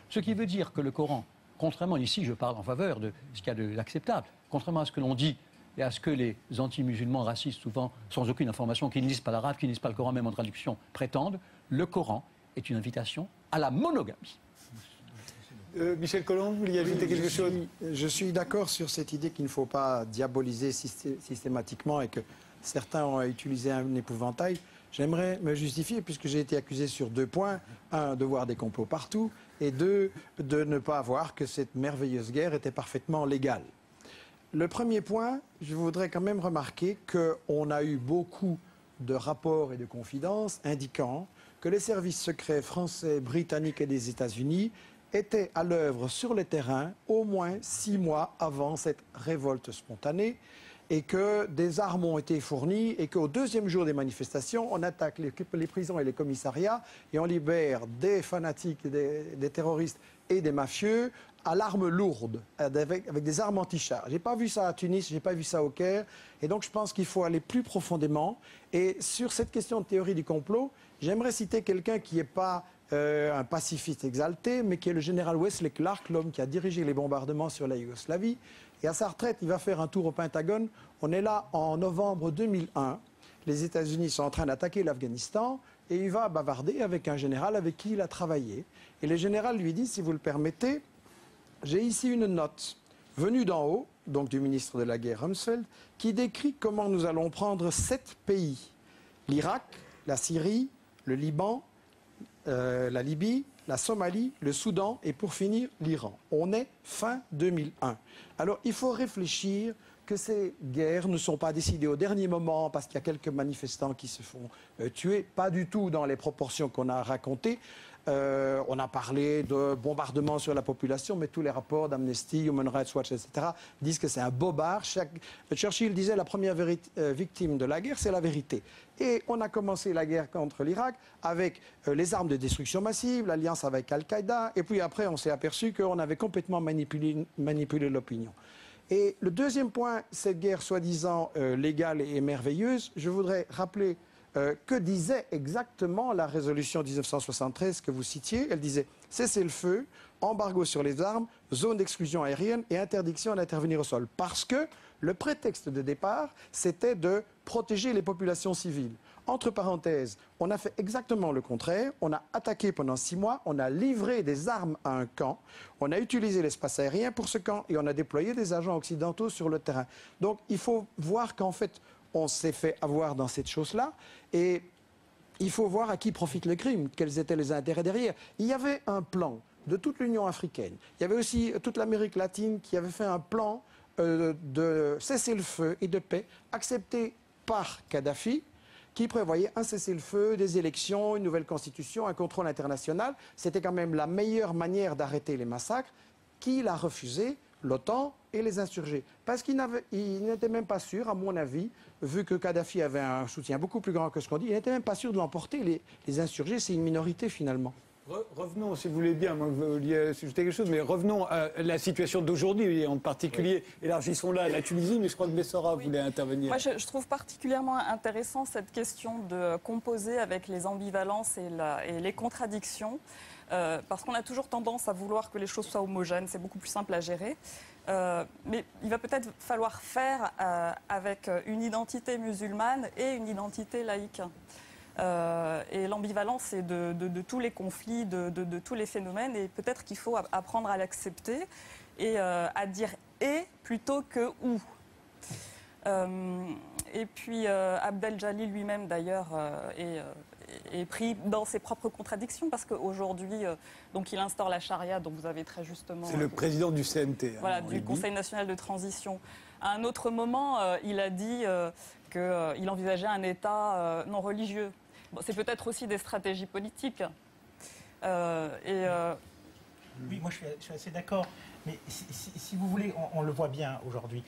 Ce qui veut dire que le Coran, contrairement, ici je parle en faveur de ce qu'il y a d'acceptable, contrairement à ce que l'on dit et à ce que les anti-musulmans racistes, souvent sans aucune information, qui ne lisent pas l'arabe, qui ne lisent pas le Coran, même en traduction, prétendent, le Coran est une invitation à la monogamie. Michel Colomb, vous vouliez ajouter quelque chose? Je suis d'accord sur cette idée qu'il ne faut pas diaboliser systématiquement et que certains ont utilisé un épouvantail. J'aimerais me justifier puisque j'ai été accusé sur 2 points. 1, de voir des complots partout et 2, de ne pas voir que cette merveilleuse guerre était parfaitement légale. Le premier point, je voudrais quand même remarquer qu'on a eu beaucoup de rapports et de confidences indiquant que les services secrets français, britanniques et des États-Unis étaient à l'œuvre sur le terrain au moins 6 mois avant cette révolte spontanée et que des armes ont été fournies et qu'au 2e jour des manifestations, on attaque les prisons et les commissariats et on libère des fanatiques, des terroristes et des mafieux à l'arme lourde, avec des armes anti-chars. Je n'ai pas vu ça à Tunis, je n'ai pas vu ça au Caire. Et donc je pense qu'il faut aller plus profondément. Et sur cette question de théorie du complot, j'aimerais citer quelqu'un qui n'est pas un pacifiste exalté, mais qui est le général Wesley Clark, l'homme qui a dirigé les bombardements sur la Yougoslavie. Et à sa retraite, il va faire un tour au Pentagone. On est là en novembre 2001. Les États-Unis sont en train d'attaquer l'Afghanistan et il va bavarder avec un général avec qui il a travaillé. Et le général lui dit, si vous le permettez, j'ai ici une note venue d'en haut, donc du ministre de la Guerre Rumsfeld, qui décrit comment nous allons prendre 7 pays. L'Irak, la Syrie, le Liban, la Libye, la Somalie, le Soudan et pour finir l'Iran. On est fin 2001. Alors il faut réfléchir que ces guerres ne sont pas décidées au dernier moment parce qu'il y a quelques manifestants qui se font tuer, pas du tout dans les proportions qu'on a racontées. On a parlé de bombardements sur la population, mais tous les rapports d'Amnesty, Human Rights Watch, etc. disent que c'est un bobard. Churchill disait la première victime de la guerre, c'est la vérité. Et on a commencé la guerre contre l'Irak avec les armes de destruction massive, l'alliance avec Al-Qaïda, et puis après on s'est aperçu qu'on avait complètement manipulé l'opinion. Et le deuxième point, cette guerre soi-disant légale et merveilleuse, je voudrais rappeler que disait exactement la résolution 1973 que vous citiez. Elle disait « Cessez-le-feu, embargo sur les armes, zone d'exclusion aérienne et interdiction d'intervenir au sol ». Parce que le prétexte de départ, c'était de protéger les populations civiles. Entre parenthèses, on a fait exactement le contraire. On a attaqué pendant 6 mois, on a livré des armes à un camp, on a utilisé l'espace aérien pour ce camp et on a déployé des agents occidentaux sur le terrain. Donc il faut voir qu'en fait, on s'est fait avoir dans cette chose-là et il faut voir à qui profite le crime, quels étaient les intérêts derrière. Il y avait un plan de toute l'Union africaine, il y avait aussi toute l'Amérique latine qui avait fait un plan de cessez-le-feu et de paix accepté par Kadhafi, qui prévoyait un cessez-le-feu, des élections, une nouvelle constitution, un contrôle international. C'était quand même la meilleure manière d'arrêter les massacres. Qui l'a refusé? L'OTAN et les insurgés. Parce qu'il n'était même pas sûr, à mon avis, vu que Kadhafi avait un soutien beaucoup plus grand que ce qu'on dit, il n'était même pas sûr de l'emporter. Les insurgés, c'est une minorité finalement. Revenons, si vous voulez bien, moi, vous vouliez ajouter quelque chose, mais revenons à la situation d'aujourd'hui, en particulier, élargissons-la à la Tunisie, mais je crois que Bessara voulait intervenir. Moi, je trouve particulièrement intéressant cette question de composer avec les ambivalences et les contradictions, parce qu'on a toujours tendance à vouloir que les choses soient homogènes, c'est beaucoup plus simple à gérer. Mais il va peut-être falloir faire avec une identité musulmane et une identité laïque. Et l'ambivalence, c'est de tous les conflits, de tous les phénomènes, et peut-être qu'il faut apprendre à l'accepter et à dire « et » plutôt que « ou ». Et puis Abdel Jalil lui-même, d'ailleurs, est pris dans ses propres contradictions, parce qu'aujourd'hui, donc il instaure la charia, dont vous avez très justement... C'est le président du CNT. Voilà, du Conseil national de transition. À un autre moment, il a dit qu'il envisageait un État non religieux. Bon, c'est peut-être aussi des stratégies politiques. Oui, moi je suis assez d'accord. Mais si vous voulez, on le voit bien aujourd'hui.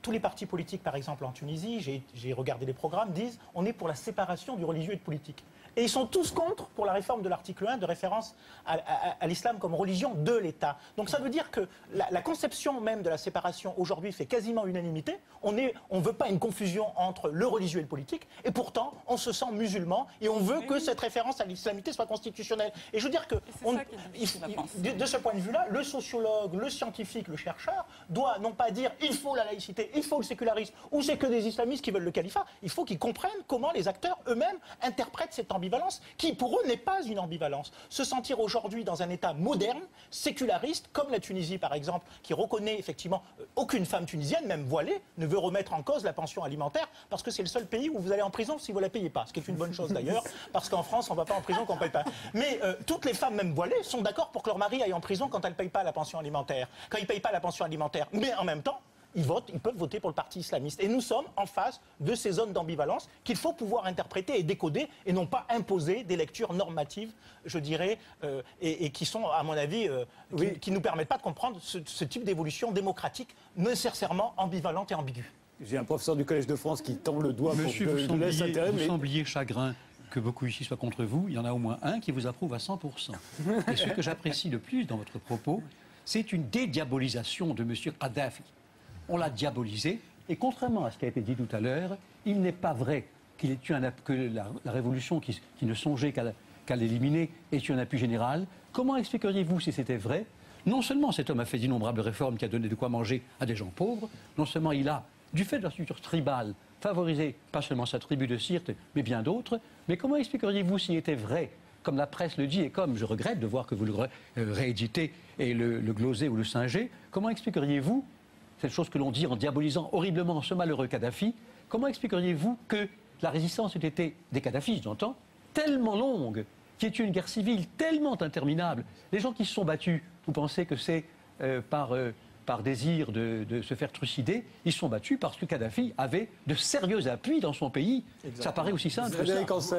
Tous les partis politiques, par exemple en Tunisie, j'ai regardé les programmes, disent on est pour la séparation du religieux et du politique. Et ils sont tous contre pour la réforme de l'article 1 de référence à l'islam comme religion de l'État. Donc ça veut dire que la conception même de la séparation aujourd'hui fait quasiment unanimité. On ne veut pas une confusion entre le religieux et le politique. Et pourtant, on se sent musulman et on veut que cette référence à l'islamité soit constitutionnelle. Et je veux dire que de ce point de vue-là, le sociologue, le scientifique, le chercheur doit non pas dire il faut la laïcité, il faut le sécularisme, ou c'est que des islamistes qui veulent le califat. Il faut qu'ils comprennent comment les acteurs eux-mêmes interprètent cette ambivalence, qui pour eux n'est pas une ambivalence. Se sentir aujourd'hui dans un État moderne, séculariste, comme la Tunisie par exemple, qui reconnaît effectivement aucune femme tunisienne, même voilée, ne veut remettre en cause la pension alimentaire, parce que c'est le seul pays où vous allez en prison si vous ne la payez pas. Ce qui est une bonne chose d'ailleurs, parce qu'en France, on ne va pas en prison quand on ne paye pas. Mais toutes les femmes, même voilées, sont d'accord pour que leur mari aille en prison quand elles ne payent pas la pension alimentaire. Quand ils ne payent pas la pension alimentaire. Mais en même temps, ils peuvent voter pour le parti islamiste. Et nous sommes en face de ces zones d'ambivalence qu'il faut pouvoir interpréter et décoder et non pas imposer des lectures normatives, je dirais, et qui sont, à mon avis, qui ne nous permettent pas de comprendre ce type d'évolution démocratique nécessairement ambivalente et ambiguë. J'ai un professeur du Collège de France qui tend le doigt Monsieur, pour vous mais... sembliez chagrin que beaucoup ici soient contre vous. Il y en a au moins un qui vous approuve à 100%. Et ce que j'apprécie le plus dans votre propos, c'est une dédiabolisation de M. Kadhafi. On l'a diabolisé, et contrairement à ce qui a été dit tout à l'heure, il n'est pas vrai qu'il ait eu que la révolution qui ne songeait qu'à l'éliminer ait eu un appui général. Comment expliqueriez-vous si c'était vrai? Non seulement cet homme a fait d'innombrables réformes qui a donné de quoi manger à des gens pauvres, non seulement il a, du fait de la structure tribale, favorisé pas seulement sa tribu de Sirte, mais bien d'autres, mais comment expliqueriez-vous s'il était vrai, comme la presse le dit, et comme je regrette de voir que vous le rééditez et le glosez ou le singez, comment expliqueriez-vous cette chose que l'on dit en diabolisant horriblement ce malheureux Kadhafi, comment expliqueriez-vous que la résistance ait été, des Kadhafis j'entends, tellement longue, qu'il y ait eu une guerre civile tellement interminable? Les gens qui se sont battus, vous pensez que c'est par désir de se faire trucider? Ils se sont battus parce que Kadhafi avait de sérieux appuis dans son pays. Exactement. Ça paraît aussi simple que ça.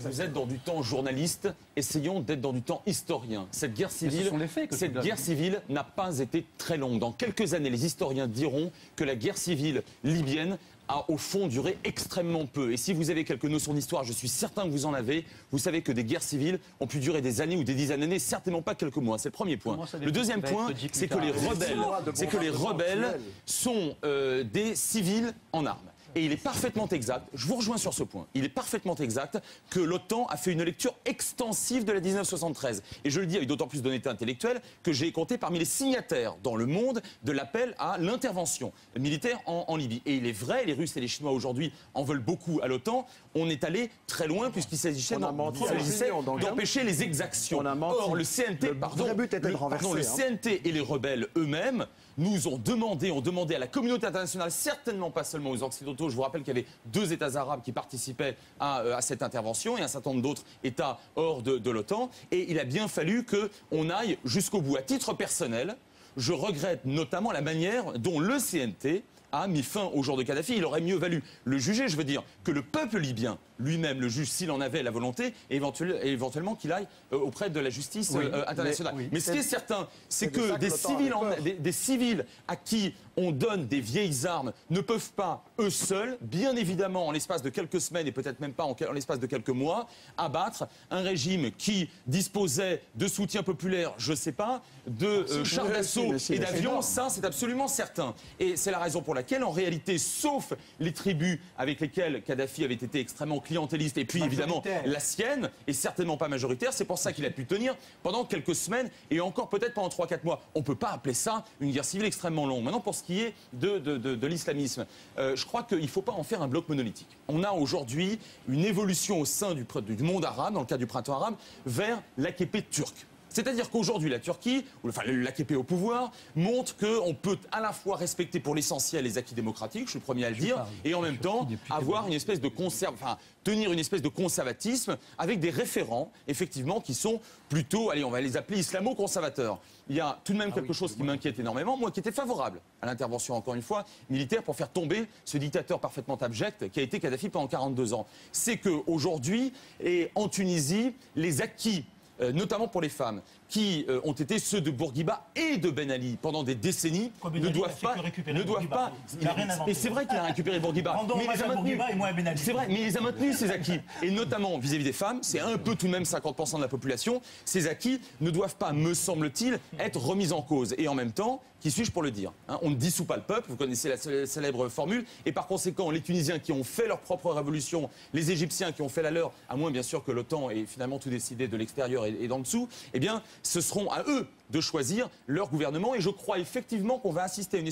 Vous êtes dans du temps journaliste, essayons d'être dans du temps historien. Cette guerre civile n'a pas été très longue. Dans quelques années, les historiens diront que la guerre civile libyenne a au fond duré extrêmement peu. Et si vous avez quelques notions d'histoire, je suis certain que vous en avez, vous savez que des guerres civiles ont pu durer des années ou des dizaines d'années, certainement pas quelques mois. C'est le premier point. Le deuxième point, c'est que les rebelles sont des civils en armes. Et il est parfaitement exact, je vous rejoins sur ce point, il est parfaitement exact que l'OTAN a fait une lecture extensive de la 1973. Et je le dis avec d'autant plus d'honnêteté intellectuelle que j'ai compté parmi les signataires dans le monde de l'appel à l'intervention militaire en Libye. Et il est vrai, les Russes et les Chinois aujourd'hui en veulent beaucoup à l'OTAN. On est allé très loin puisqu'il s'agissait d'empêcher les exactions. Or, le CNT, le CNT et les rebelles eux-mêmes nous ont demandé à la communauté internationale, certainement pas seulement aux Occidentaux, je vous rappelle qu'il y avait 2 États arabes qui participaient à cette intervention et un certain nombre d'autres États hors de l'OTAN, et il a bien fallu qu'on aille jusqu'au bout. À titre personnel, je regrette notamment la manière dont le CNT a mis fin au jour de Kadhafi. Il aurait mieux valu le juger, je veux dire, que le peuple libyen lui-même le juge s'il en avait la volonté, et éventuellement qu'il aille auprès de la justice internationale. Mais ce qui est certain, c'est que des civils à qui on donne des vieilles armes ne peuvent pas, eux seuls, bien évidemment en l'espace de quelques semaines et peut-être même pas en l'espace de quelques mois, abattre un régime qui disposait de soutien populaire, je ne sais pas, de chars d'assaut et d'avions, ça c'est absolument certain. Et c'est la raison pour laquelle, en réalité, sauf les tribus avec lesquelles Kadhafi avait été extrêmement clientéliste, et puis évidemment la sienne, et certainement pas majoritaire, c'est pour ça qu'il a pu tenir pendant quelques semaines, et encore peut-être pendant 3-4 mois. On ne peut pas appeler ça une guerre civile extrêmement longue. Maintenant, pour ce qui est de l'islamisme, je crois qu'il ne faut pas en faire un bloc monolithique. On a aujourd'hui une évolution au sein du monde arabe, dans le cas du printemps arabe, vers l'AKP turc. C'est-à-dire qu'aujourd'hui, la Turquie, enfin l'AKP au pouvoir, montre qu'on peut à la fois respecter pour l'essentiel les acquis démocratiques, je suis le premier à le dire, et en même temps avoir une espèce de tenir une espèce de conservatisme avec des référents, effectivement, qui sont plutôt, allez, on va les appeler islamo-conservateurs. Il y a tout de même quelque chose qui m'inquiète énormément, moi qui étais favorable à l'intervention, encore une fois, militaire pour faire tomber ce dictateur parfaitement abject qui a été Kadhafi pendant 42 ans. C'est qu'aujourd'hui, et en Tunisie, les acquis notamment pour les femmes, qui ont été ceux de Bourguiba et de Ben Ali pendant des décennies ne doivent pas. Et c'est vrai qu'il a récupéré Bourguiba. Mais il les a maintenus. C'est vrai, mais il les a maintenus, ces acquis. Et notamment vis-à-vis des femmes, c'est un peu tout de même 50% de la population. Ces acquis ne doivent pas, me semble-t-il, être remis en cause. Et en même temps, qui suis-je pour le dire, hein, on ne dissout pas le peuple, vous connaissez la célèbre formule, et par conséquent, les Tunisiens qui ont fait leur propre révolution, les Égyptiens qui ont fait la leur, à moins bien sûr que l'OTAN ait finalement tout décidé de l'extérieur et d'en dessous, eh bien, ce seront à eux de choisir leur gouvernement. Et je crois effectivement qu'on va assister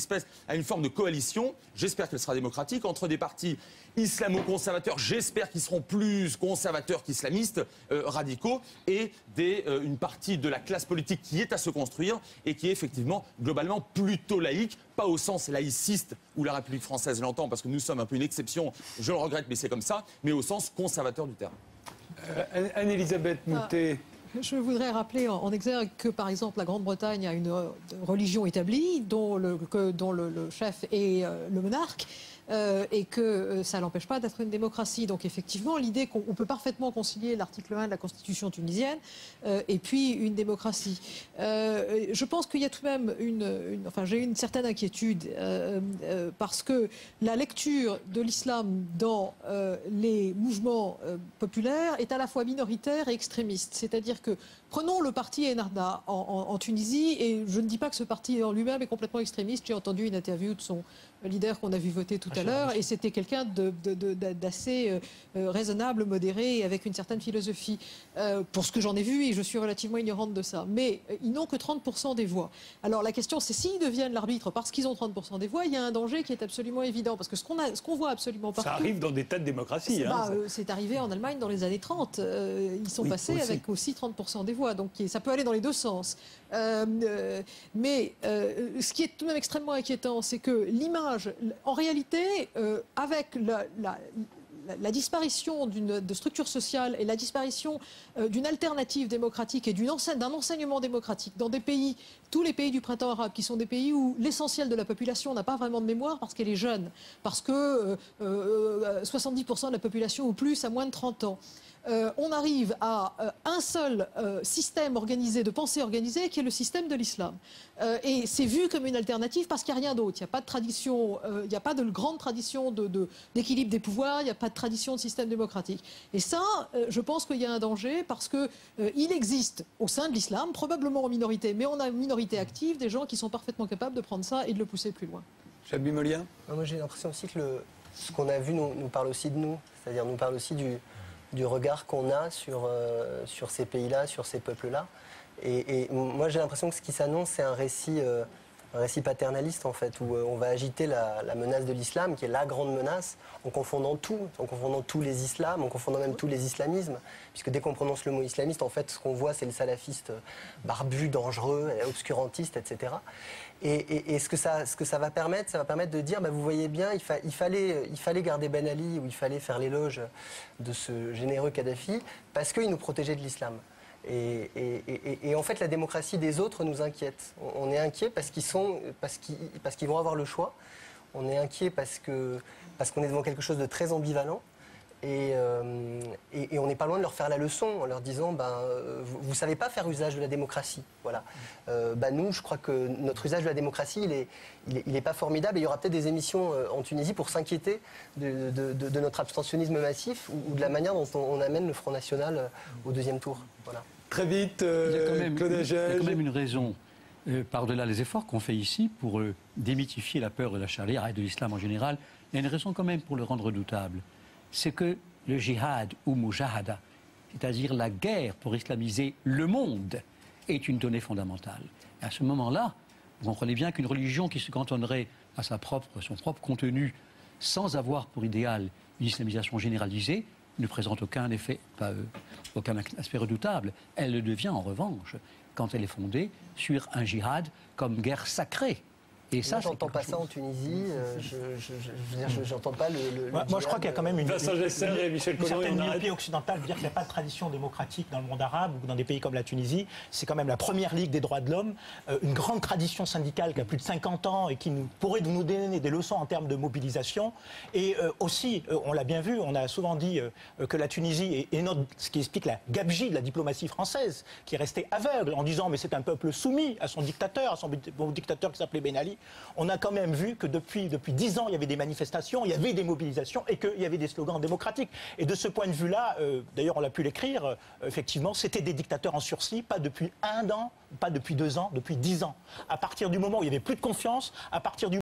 à une forme de coalition, j'espère qu'elle sera démocratique, entre des partis islamo-conservateurs, j'espère qu'ils seront plus conservateurs qu'islamistes, radicaux, et une partie de la classe politique qui est à se construire et qui est effectivement globalement plutôt laïque, pas au sens laïciste où la République française l'entend, parce que nous sommes un peu une exception, je le regrette, mais c'est comme ça, mais au sens conservateur du terme. Anne-Elisabeth Moutet. Je voudrais rappeler en exergue que, par exemple, la Grande-Bretagne a une religion établie dont le chef est le monarque. Et que ça n'empêche pas d'être une démocratie. Donc effectivement, l'idée qu'on peut parfaitement concilier l'article 1 de la Constitution tunisienne et puis une démocratie. Je pense qu'il y a tout de même j'ai une certaine inquiétude parce que la lecture de l'islam dans les mouvements populaires est à la fois minoritaire et extrémiste. C'est-à-dire que prenons le parti Ennahda en Tunisie, et je ne dis pas que ce parti en lui-même est complètement extrémiste. J'ai entendu une interview de son leader qu'on a vu voter tout à l'heure, et c'était quelqu'un d'assez raisonnable, modéré, et avec une certaine philosophie. Pour ce que j'en ai vu, et je suis relativement ignorante de ça. Mais ils n'ont que 30% des voix. Alors la question, c'est s'ils deviennent l'arbitre parce qu'ils ont 30% des voix, il y a un danger qui est absolument évident. Parce que ce qu'on voit absolument partout... Ça arrive dans des tas de démocraties. C'est arrivé en Allemagne dans les années 30. Ils sont passés aussi avec aussi 30% des voix. Donc ça peut aller dans les deux sens. Mais ce qui est tout de même extrêmement inquiétant, c'est que l'image, en réalité, avec la disparition de structures sociales et la disparition d'une alternative démocratique et d'un enseignement démocratique dans des pays, tous les pays du printemps arabe, qui sont des pays où l'essentiel de la population n'a pas vraiment de mémoire parce qu'elle est jeune, parce que 70% de la population ou plus a moins de 30 ans. On arrive à un seul système organisé, de pensée organisée, qui est le système de l'islam. Et c'est vu comme une alternative parce qu'il n'y a rien d'autre. Il n'y a pas de tradition, il n'y a pas de grande tradition d'équilibre des pouvoirs, il n'y a pas de tradition de système démocratique. Et ça, je pense qu'il y a un danger parce qu'il existe au sein de l'islam, probablement en minorité, mais on a une minorité active, des gens qui sont parfaitement capables de prendre ça et de le pousser plus loin. Chabi Molia. Moi j'ai l'impression aussi que ce qu'on a vu nous parle aussi de nous, c'est-à-dire nous parle aussi du regard qu'on a sur ces pays-là, sur ces peuples-là. Et moi, j'ai l'impression que ce qui s'annonce, c'est un récit paternaliste, en fait, où on va agiter la menace de l'islam, qui est la grande menace, en confondant tous les islams, en confondant même tous les islamismes. Puisque dès qu'on prononce le mot islamiste, en fait, ce qu'on voit, c'est le salafiste barbu, dangereux, obscurantiste, etc. Et ce que ça va permettre, de dire, vous voyez bien, il fallait garder Ben Ali, ou il fallait faire l'éloge de ce généreux Kadhafi, parce qu'il nous protégeait de l'islam. Et en fait, la démocratie des autres nous inquiète. On est inquiet parce qu'ils vont avoir le choix. On est inquiet parce qu'on est devant quelque chose de très ambivalent. Et on n'est pas loin de leur faire la leçon en leur disant vous ne savez pas faire usage de la démocratie. Voilà. Nous, je crois que notre usage de la démocratie, il est pas formidable. Et il y aura peut-être des émissions en Tunisie pour s'inquiéter de notre abstentionnisme massif ou de la manière dont on amène le Front National au deuxième tour. Voilà. Très vite, Claude Agel. Il y a quand même une raison, par-delà les efforts qu'on fait ici pour démythifier la peur de la charia et de l'islam en général, il y a une raison quand même pour le rendre redoutable. C'est que le djihad ou mujahada, c'est-à-dire la guerre pour islamiser le monde, est une donnée fondamentale. Et à ce moment-là, vous comprenez bien qu'une religion qui se cantonnerait à son propre contenu sans avoir pour idéal une islamisation généralisée ne présente aucun effet, aucun aspect redoutable. Elle le devient en revanche quand elle est fondée sur un djihad comme guerre sacrée Et ça, j'entends pas ça en Tunisie. J'entends pas le moi, je crois qu'il y a quand même une certaine myopie occidentale de dire qu'il n'y a pas de tradition démocratique dans le monde arabe ou dans des pays comme la Tunisie. C'est quand même la première ligue des droits de l'homme, une grande tradition syndicale qui a plus de 50 ans et qui pourrait nous donner des leçons en termes de mobilisation. Et aussi, on l'a bien vu, on a souvent dit que la Tunisie est ce qui explique la gabegie de la diplomatie française, qui est restée aveugle en disant mais c'est un peuple soumis à son dictateur, qui s'appelait Ben Ali. On a quand même vu que depuis 10 ans, il y avait des manifestations, il y avait des mobilisations et qu'il y avait des slogans démocratiques. Et de ce point de vue-là, d'ailleurs on l'a pu l'écrire, effectivement, c'était des dictateurs en sursis, pas depuis 1 an, pas depuis 2 ans, depuis 10 ans. À partir du moment où il n'y avait plus de confiance, à partir du